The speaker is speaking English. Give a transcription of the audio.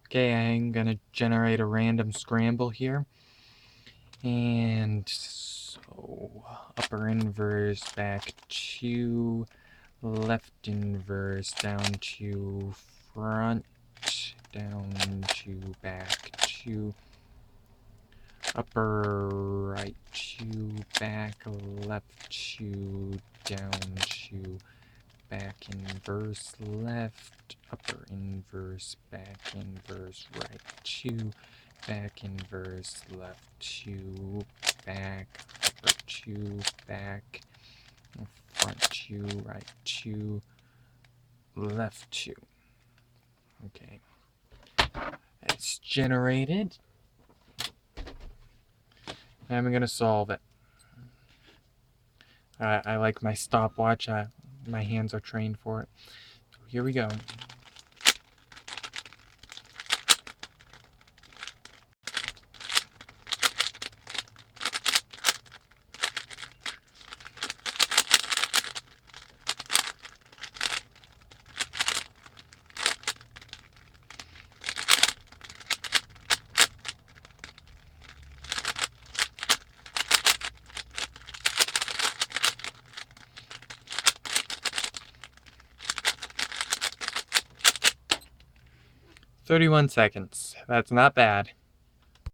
Okay, I'm gonna generate a random scramble here. And so upper inverse, back 2, left inverse, down to front, down to back 2, upper right 2, back left 2, down 2, back inverse left, upper inverse, back inverse right 2, back inverse left 2, back, upper 2, back, front 2, right 2, left 2. Okay. It's generated. I'm going to solve it. I like my stopwatch. My hands are trained for it. So here we go. "31 seconds. That's not bad."